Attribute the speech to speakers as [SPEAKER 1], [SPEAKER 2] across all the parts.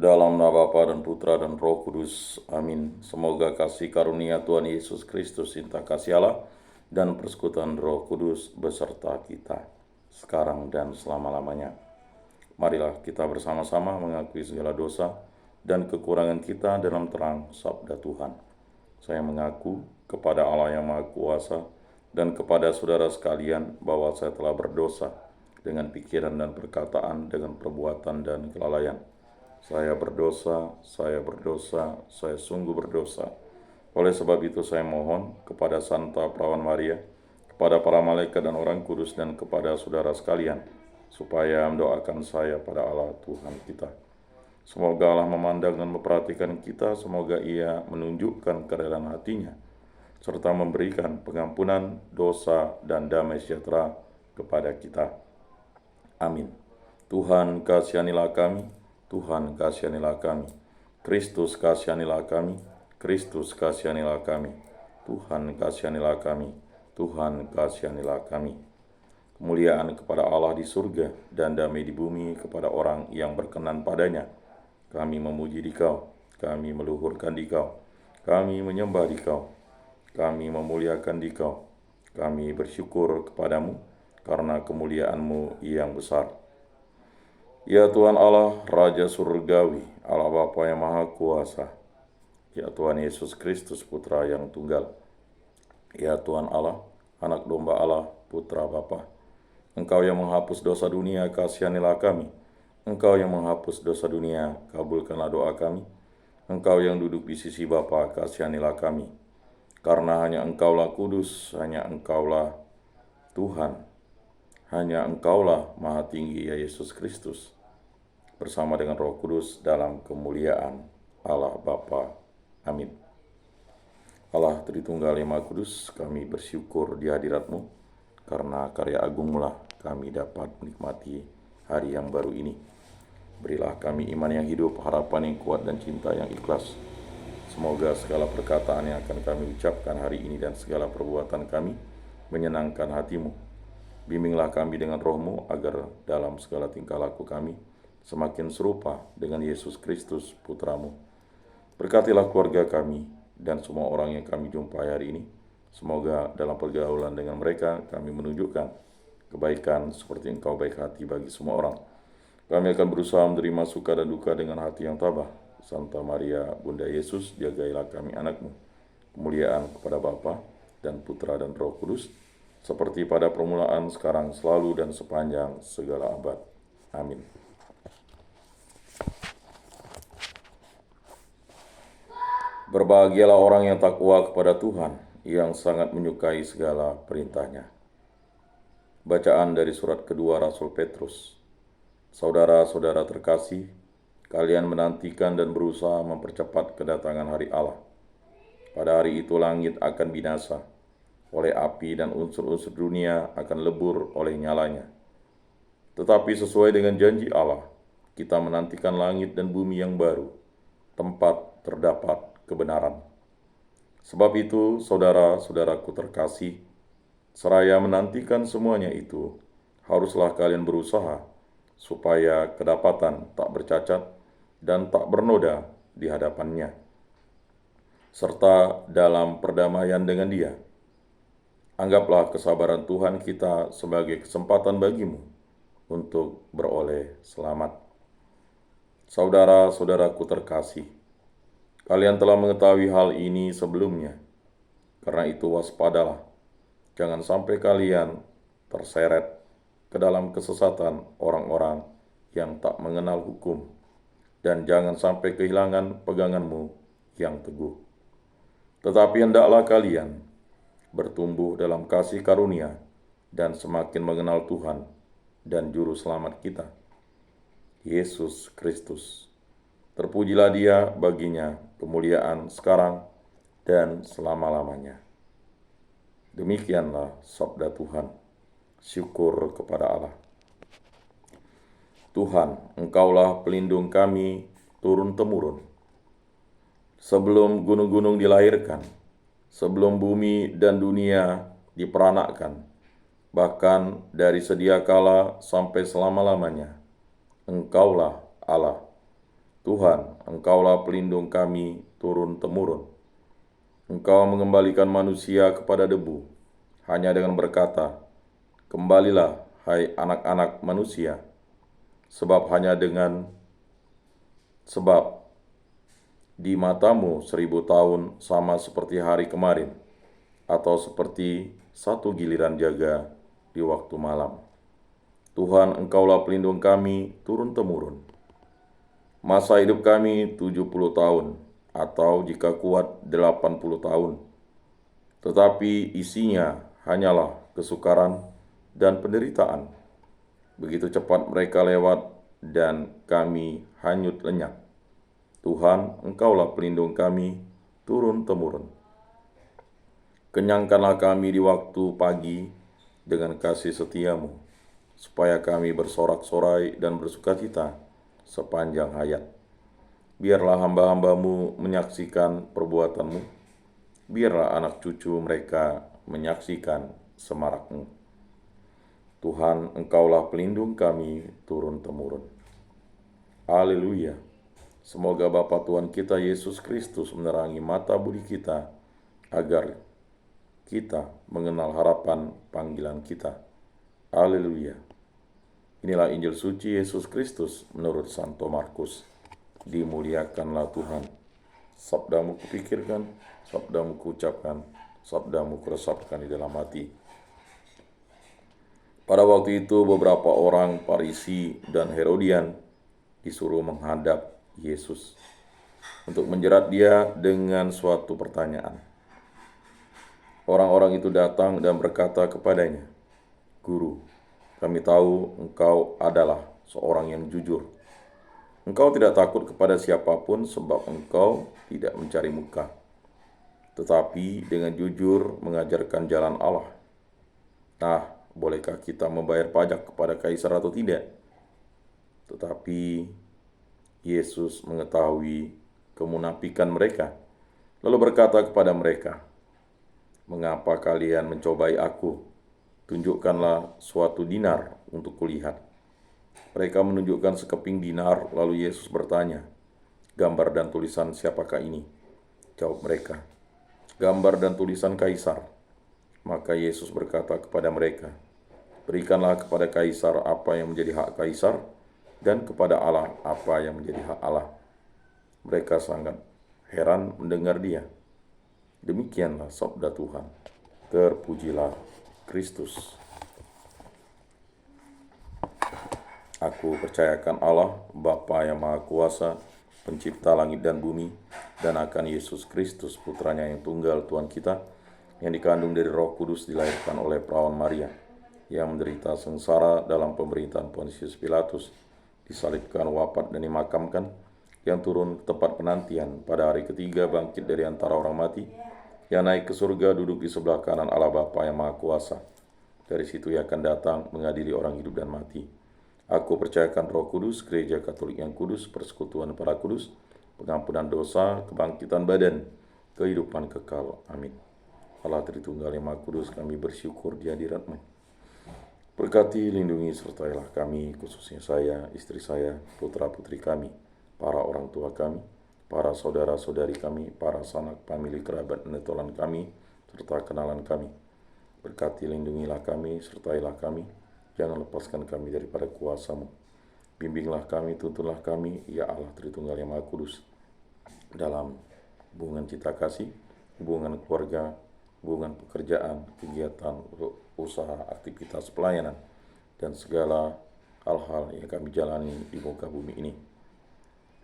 [SPEAKER 1] Dalam nama Bapa dan Putra dan Roh Kudus. Amin. Semoga kasih karunia Tuhan Yesus Kristus, cinta kasih Allah, dan persekutuan Roh Kudus beserta kita, sekarang dan selama-lamanya. Marilah kita bersama-sama mengakui segala dosa dan kekurangan kita dalam terang sabda Tuhan. Saya mengaku kepada Allah yang Maha Kuasa dan kepada saudara sekalian bahwa saya telah berdosa dengan pikiran dan perkataan, dengan perbuatan dan kelalaian. Saya berdosa, saya sungguh berdosa. Oleh sebab itu saya mohon kepada Santa Perawan Maria, kepada para malaikat dan orang kudus, dan kepada saudara sekalian, supaya mendoakan saya pada Allah Tuhan kita. Semoga Allah memandang dan memperhatikan kita, semoga Ia menunjukkan kerelaan hatinya, serta memberikan pengampunan dosa dan damai sejahtera kepada kita. Amin. Tuhan kasihanilah kami, Tuhan kasihanilah kami, Kristus kasihanilah kami, Kristus kasihanilah kami, Tuhan kasihanilah kami, Tuhan kasihanilah kami. Kemuliaan kepada Allah di surga dan damai di bumi kepada orang yang berkenan padanya. Kami memuji Dikau, kami meluhurkan Dikau, kami menyembah Dikau, kami memuliakan Dikau, kami bersyukur kepadamu karena kemuliaan-Mu yang besar. Ya Tuhan Allah, Raja Surgawi, Allah Bapa yang Maha Kuasa, ya Tuhan Yesus Kristus, Putra yang Tunggal, ya Tuhan Allah, Anak Domba Allah, Putra Bapa, Engkau yang menghapus dosa dunia, kasihanilah kami. Engkau yang menghapus dosa dunia, kabulkanlah doa kami. Engkau yang duduk di sisi Bapa, kasihanilah kami. Karena hanya Engkaulah kudus, hanya Engkaulah Tuhan, hanya Engkaulah Maha Tinggi, ya Yesus Kristus, bersama dengan Roh Kudus dalam kemuliaan Allah Bapa. Amin. Allah Tritunggal yang Maha Kudus, kami bersyukur di hadirat-Mu, karena karya agung-Mu lah kami dapat menikmati hari yang baru ini. Berilah kami iman yang hidup, harapan yang kuat, dan cinta yang ikhlas. Semoga segala perkataan yang akan kami ucapkan hari ini dan segala perbuatan kami menyenangkan hati-Mu. Bimbinglah kami dengan Roh-Mu agar dalam segala tingkah laku kami semakin serupa dengan Yesus Kristus, Putra-Mu. Berkatilah keluarga kami dan semua orang yang kami jumpai hari ini. Semoga dalam pergaulan dengan mereka kami menunjukkan kebaikan seperti Engkau baik hati bagi semua orang. Kami akan berusaha menerima suka dan duka dengan hati yang tabah. Santa Maria, Bunda Yesus, jagailah kami anak-Mu. Kemuliaan kepada Bapa dan Putra dan Roh Kudus, seperti pada permulaan, sekarang, selalu, dan sepanjang segala abad. Amin. Berbahagialah orang yang takwa kepada Tuhan, yang sangat menyukai segala perintah-Nya. Bacaan dari surat kedua Rasul Petrus. Saudara-saudara terkasih, kalian menantikan dan berusaha mempercepat kedatangan hari Allah. Pada hari itu langit akan binasa oleh api dan unsur-unsur dunia akan lebur oleh nyalanya. Tetapi sesuai dengan janji Allah, kita menantikan langit dan bumi yang baru, tempat terdapat kebenaran. Sebab itu, saudara-saudaraku terkasih, seraya menantikan semuanya itu, haruslah kalian berusaha supaya kedapatan tak bercacat dan tak bernoda di hadapannya, serta dalam perdamaian dengan Dia. Anggaplah kesabaran Tuhan kita sebagai kesempatan bagimu untuk beroleh selamat. Saudara-saudaraku terkasih, kalian telah mengetahui hal ini sebelumnya. Karena itu waspadalah, jangan sampai kalian terseret ke dalam kesesatan orang-orang yang tak mengenal hukum, dan jangan sampai kehilangan peganganmu yang teguh. Tetapi hendaklah kalian bertumbuh dalam kasih karunia dan semakin mengenal Tuhan dan Juru Selamat kita, Yesus Kristus. Terpujilah Dia, baginya kemuliaan sekarang dan selama-lamanya. Demikianlah sabda Tuhan. Syukur kepada Allah. Tuhan, Engkaulah pelindung kami turun-temurun. Sebelum gunung-gunung dilahirkan, sebelum bumi dan dunia diperanakkan, bahkan dari sedia kala sampai selama-lamanya, Engkaulah Allah. Tuhan, Engkaulah pelindung kami turun-temurun. Engkau mengembalikan manusia kepada debu, hanya dengan berkata, "Kembalilah, hai anak-anak manusia," sebab di matamu 1000 tahun sama seperti hari kemarin, atau seperti satu giliran jaga di waktu malam. Tuhan, Engkaulah pelindung kami turun-temurun. Masa hidup kami 70 tahun, atau jika kuat 80 tahun. Tetapi isinya hanyalah kesukaran dan penderitaan. Begitu cepat mereka lewat dan kami hanyut lenyap. Tuhan, Engkaulah pelindung kami turun-temurun. Kenyangkanlah kami di waktu pagi dengan kasih setiamu, supaya kami bersorak-sorai dan bersukacita sepanjang hayat. Biarlah hamba-hambamu menyaksikan perbuatanmu, biarlah anak cucu mereka menyaksikan semarakmu. Tuhan, Engkaulah pelindung kami turun-temurun. Haleluya. Semoga Bapa Tuhan kita Yesus Kristus menerangi mata budi kita, agar kita mengenal harapan panggilan kita. Haleluya. Inilah Injil suci Yesus Kristus menurut Santo Markus. Dimuliakanlah Tuhan. Sabdamu kupikirkan, sabdamu kuucapkan, sabdamu kuresapkan di dalam hati. Pada waktu itu beberapa orang Farisi dan Herodian disuruh menghadap Yesus untuk menjerat dia dengan suatu pertanyaan. Orang-orang itu datang dan berkata kepadanya, "Guru, kami tahu engkau adalah seorang yang jujur. Engkau tidak takut kepada siapapun sebab engkau tidak mencari muka, tetapi dengan jujur mengajarkan jalan Allah. Nah, bolehkah kita membayar pajak kepada kaisar atau tidak?" Tetapi Yesus mengetahui kemunafikan mereka, lalu berkata kepada mereka, "Mengapa kalian mencobai aku? Tunjukkanlah suatu dinar untuk kulihat." Mereka menunjukkan sekeping dinar, lalu Yesus bertanya, "Gambar dan tulisan siapakah ini?" Jawab mereka, "Gambar dan tulisan kaisar." Maka Yesus berkata kepada mereka, "Berikanlah kepada kaisar apa yang menjadi hak kaisar, dan kepada Allah apa yang menjadi hak Allah." Mereka sangat heran mendengar dia. Demikianlah sabda Tuhan. Terpujilah Kristus. Aku percayakan Allah, Bapa yang Maha Kuasa, pencipta langit dan bumi, dan akan Yesus Kristus, putranya yang tunggal Tuhan kita, yang dikandung dari Roh Kudus, dilahirkan oleh perawan Maria, yang menderita sengsara dalam pemerintahan Pontius Pilatus, disalibkan, wafat, dan dimakamkan, yang turun ke tempat penantian, pada hari ketiga bangkit dari antara orang mati, yang naik ke surga, duduk di sebelah kanan Allah Bapa yang Maha Kuasa. Dari situ ia akan datang mengadili orang hidup dan mati. Aku percayakan Roh Kudus, Gereja Katolik yang kudus, persekutuan para kudus, pengampunan dosa, kebangkitan badan, kehidupan kekal. Amin. Allah Tritunggal yang Maha Kudus, kami bersyukur di hadirat-Mu. Berkati, lindungi, sertailah kami, khususnya saya, istri saya, putra-putri kami, para orang tua kami, para saudara-saudari kami, para sanak, famili, kerabat, netolan kami, serta kenalan kami. Berkati, lindungilah kami, sertailah kami, jangan lepaskan kami daripada kuasa-Mu. Bimbinglah kami, tuntunlah kami, ya Allah Tritunggal yang Maha Kudus, dalam hubungan cinta kasih, hubungan keluarga, hubungan pekerjaan, kegiatan, usaha, aktivitas pelayanan, dan segala hal-hal yang kami jalani di muka bumi ini.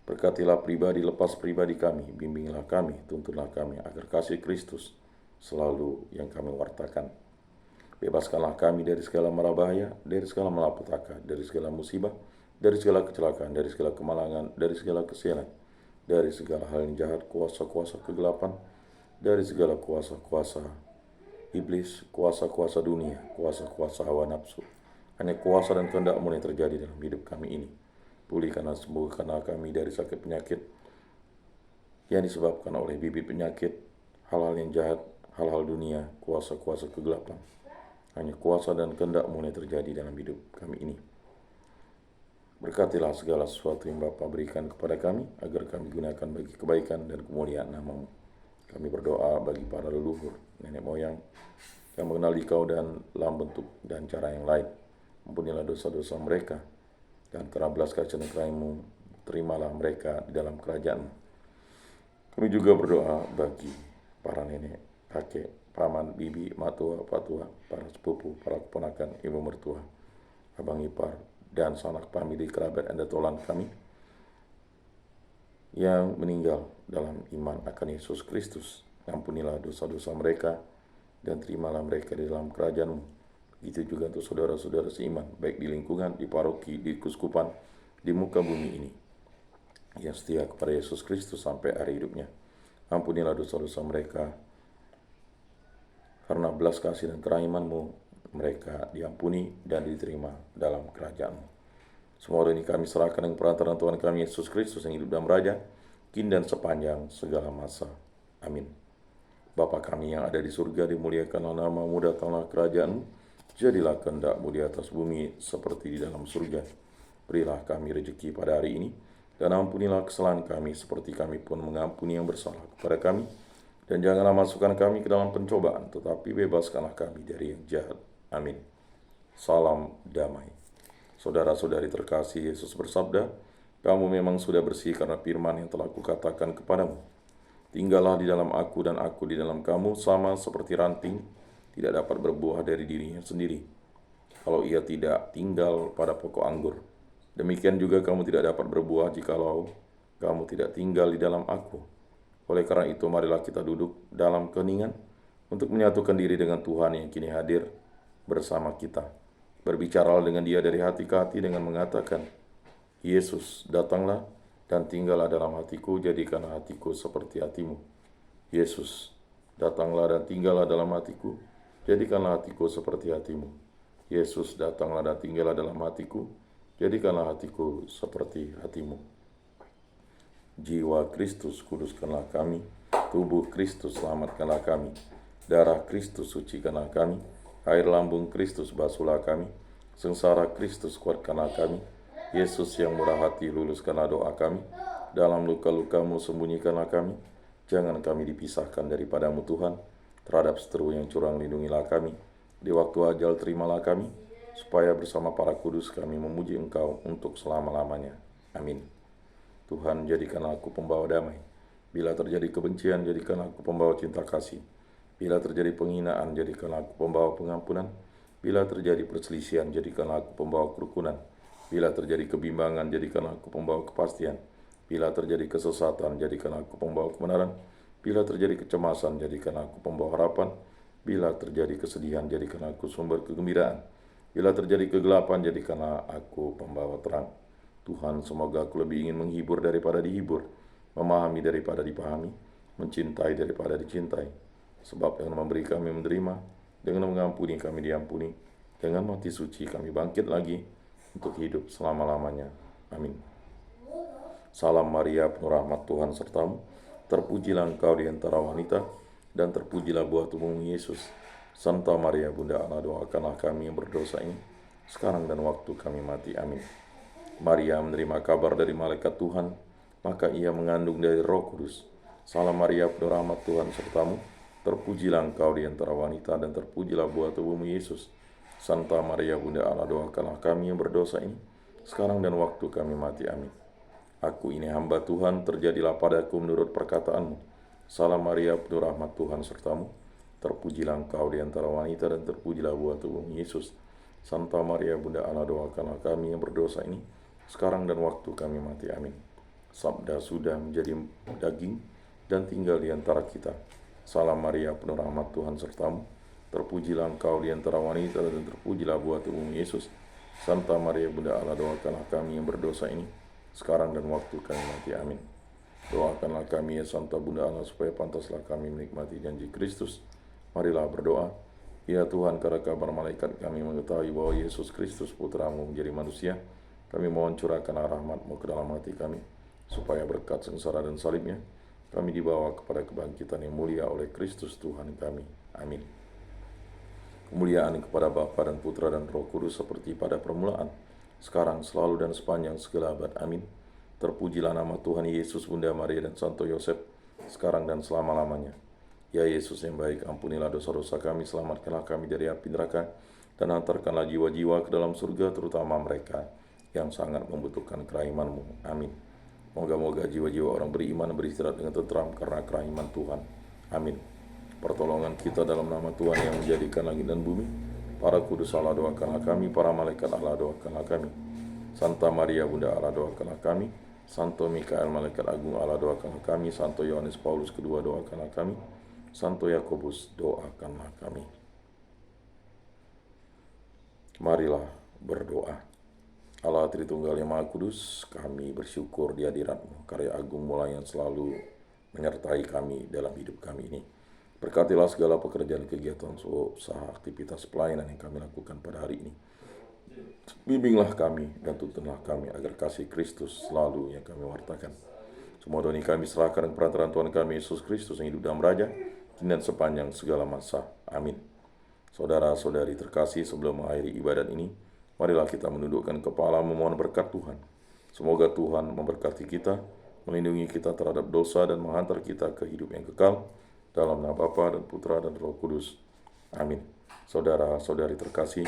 [SPEAKER 1] Berkatilah pribadi lepas pribadi kami, bimbinglah kami, tuntunlah kami, agar kasih Kristus selalu yang kami wartakan. Bebaskanlah kami dari segala mara bahaya, dari segala malapetaka, dari segala musibah, dari segala kecelakaan, dari segala kemalangan, dari segala kesialan, dari segala hal yang jahat, kuasa-kuasa kegelapan, dari segala kuasa-kuasa iblis, kuasa-kuasa dunia, kuasa-kuasa hawa nafsu. Hanya kuasa dan kehendak-Mu yang terjadi dalam hidup kami ini. Pulihkanlah, sembuhkanlah kami dari sakit penyakit yang disebabkan oleh bibit penyakit, hal-hal yang jahat, hal-hal dunia, kuasa-kuasa kegelapan. Hanya kuasa dan kehendak-Mu yang terjadi dalam hidup kami ini. Berkatilah segala sesuatu yang Bapa berikan kepada kami, agar kami gunakan bagi kebaikan dan kemuliaan nama-Mu. Kami berdoa bagi para leluhur, nenek moyang, yang mengenali Kau dan dalam bentuk dan cara yang lain. Ampunilah dosa-dosa mereka, dan karena belas kasihan kasih-Mu, terimalah mereka di dalam kerajaan-Mu. Kami juga berdoa bagi para nenek, kakek, paman, bibi, matua, patua, para sepupu, para keponakan, ibu mertua, abang ipar, dan sanak famili kerabat dan datolan kami yang meninggal dalam iman akan Yesus Kristus. Ampunilah dosa-dosa mereka dan terimalah mereka di dalam kerajaan-Mu. Begitu juga untuk saudara-saudara seiman, baik di lingkungan, di paroki, di kuskupan, di muka bumi ini, yang setia kepada Yesus Kristus sampai akhir hidupnya. Ampunilah dosa-dosa mereka, karena belas kasih dan kerahiman-Mu mereka diampuni dan diterima dalam kerajaan-Mu. Semua ini kami serahkan dengan perantaraan Tuhan kami Yesus Kristus yang hidup dan beraja, kini dan sepanjang segala masa. Amin. Bapa kami yang ada di surga, dimuliakanlah nama-Mu, datanglah kerajaan-Mu, jadilah kehendak-Mu di atas bumi seperti di dalam surga. Berilah kami rezeki pada hari ini, dan ampunilah kesalahan kami seperti kami pun mengampuni yang bersalah kepada kami. Dan janganlah masukkan kami ke dalam pencobaan, tetapi bebaskanlah kami dari yang jahat. Amin. Salam damai. Saudara-saudari terkasih, Yesus bersabda, "Kamu memang sudah bersih karena firman yang telah kukatakan kepadamu. Tinggallah di dalam aku dan aku di dalam kamu, sama seperti ranting tidak dapat berbuah dari dirinya sendiri, kalau ia tidak tinggal pada pokok anggur. Demikian juga kamu tidak dapat berbuah jikalau kamu tidak tinggal di dalam aku. Oleh karena itu, marilah kita duduk dalam keheningan untuk menyatukan diri dengan Tuhan yang kini hadir bersama kita. Berbicaralah dengan Dia dari hati ke hati dengan mengatakan, 'Yesus, datanglah dan tinggallah dalam hatiku, jadikanlah hatiku seperti hatimu. Yesus, datanglah dan tinggallah dalam hatiku, jadikanlah hatiku seperti hatimu. Yesus, datanglah dan tinggallah dalam hatiku, jadikanlah hatiku seperti hatimu.' Jiwa Kristus, kuduskanlah kami. Tubuh Kristus, selamatkanlah kami. Darah Kristus, sucikanlah kami. Air lambung Kristus, basuhlah kami. Sengsara Kristus, kuatkanlah kami. Yesus yang murah hati, luluskanlah doa kami. Dalam luka-lukamu, sembunyikanlah kami. Jangan kami dipisahkan daripadamu Tuhan. Terhadap seteru yang curang, lindungilah kami. Di waktu ajal, terimalah kami, supaya bersama para kudus kami memuji Engkau untuk selama-lamanya. Amin. Tuhan, jadikanlah aku pembawa damai. Bila terjadi kebencian, jadikanlah aku pembawa cinta kasih. Bila terjadi penghinaan, jadikanlah aku pembawa pengampunan. Bila terjadi perselisihan, jadikanlah aku pembawa kerukunan. Bila terjadi kebimbangan, jadikanlah aku pembawa kepastian. Bila terjadi kesesatan, jadikanlah aku pembawa kebenaran. Bila terjadi kecemasan, jadikanlah aku pembawa harapan. Bila terjadi kesedihan, jadikanlah aku sumber kegembiraan. Bila terjadi kegelapan, jadikanlah aku pembawa terang. Tuhan, semoga aku lebih ingin menghibur daripada dihibur, memahami daripada dipahami, mencintai daripada dicintai. Sebab dengan memberi kami menerima, dengan mengampuni kami diampuni, dengan mati suci kami bangkit lagi untuk hidup selama-lamanya. Amin. Salam Maria, penuh rahmat Tuhan sertamu. Terpujilah engkau di antara wanita, dan terpujilah buah tubuhmu Yesus. Santa Maria, Bunda Allah, doakanlah kami yang berdosa ini, sekarang dan waktu kami mati. Amin. Maria menerima kabar dari malaikat Tuhan, maka ia mengandung dari Roh Kudus. Salam Maria, penuh rahmat Tuhan sertamu. Terpujilah engkau di antara wanita, dan terpujilah buah tubuhmu Yesus. Santa Maria, Bunda Allah, doakanlah kami yang berdosa ini, sekarang dan waktu kami mati. Amin. Aku ini hamba Tuhan, terjadilah padaku menurut perkataanmu. Salam Maria, penuh rahmat Tuhan sertamu. Terpujilah engkau di antara wanita, dan terpujilah buah tubuhmu Yesus. Santa Maria, Bunda Allah, doakanlah kami yang berdosa ini, sekarang dan waktu kami mati. Amin. Sabda sudah menjadi daging dan tinggal di antara kita. Salam Maria, penuh rahmat Tuhan sertamu. Terpujilah engkau di antara wanita, dan terpujilah buah tubuhmu Yesus. Santa Maria, Bunda Allah, doakanlah kami yang berdosa ini, sekarang dan waktu kami mati. Amin. Doakanlah kami ya Santa Bunda Allah, supaya pantaslah kami menikmati janji Kristus. Marilah berdoa. Ya Tuhan, karena kabar malaikat kami mengetahui bahwa Yesus Kristus Putramu menjadi manusia, kami mohon curahkanlah rahmat-Mu ke dalam hati kami, supaya berkat sengsara dan salibnya, kami dibawa kepada kebangkitan yang mulia oleh Kristus Tuhan kami. Amin. Kemuliaan kepada Bapa dan Putra dan Roh Kudus, seperti pada permulaan, sekarang, selalu, dan sepanjang segala abad. Amin. Terpujilah nama Tuhan Yesus, Bunda Maria, dan Santo Yosef, sekarang dan selama-lamanya. Ya Yesus yang baik, ampunilah dosa-dosa kami, selamatkanlah kami dari api neraka, dan hantarkanlah jiwa-jiwa ke dalam surga, terutama mereka yang sangat membutuhkan kerahiman-Mu. Amin. Moga-moga jiwa-jiwa orang beriman beristirahat dengan tentram karena kerahiman Tuhan. Amin. Pertolongan kita dalam nama Tuhan yang menjadikan langit dan bumi. Para kudus Allah, doakanlah kami. Para malaikat Allah, doakanlah kami. Santa Maria Bunda Allah, doakanlah kami. Santo Mikael Malaikat Agung Allah, doakanlah kami. Santo Yohanes Paulus kedua, doakanlah kami. Santo Yakobus, doakanlah kami. Marilah berdoa. Allah Tritunggal yang Maha Kudus, kami bersyukur di hadirat-Mu, karya agung-Mu yang selalu menyertai kami dalam hidup kami ini. Berkatilah segala pekerjaan, kegiatan, usaha, aktivitas pelayanan yang kami lakukan pada hari ini. Bimbinglah kami dan tuntunlah kami agar kasih Kristus selalu yang kami wartakan. Semua doa ini kami serahkan dengan perantaraan Tuhan kami Yesus Kristus yang hidup dan beraja, kini dan sepanjang segala masa. Amin. Saudara-saudari terkasih, sebelum mengakhiri ibadat ini, marilah kita menundukkan kepala memohon berkat Tuhan. Semoga Tuhan memberkati kita, melindungi kita terhadap dosa, dan menghantar kita ke hidup yang kekal. Dalam nama Bapa dan Putra dan Roh Kudus. Amin. Saudara-saudari terkasih,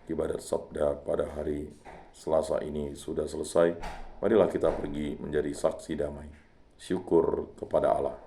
[SPEAKER 1] ibadat sabda pada hari Selasa ini sudah selesai. Marilah kita pergi menjadi saksi damai. Syukur kepada Allah.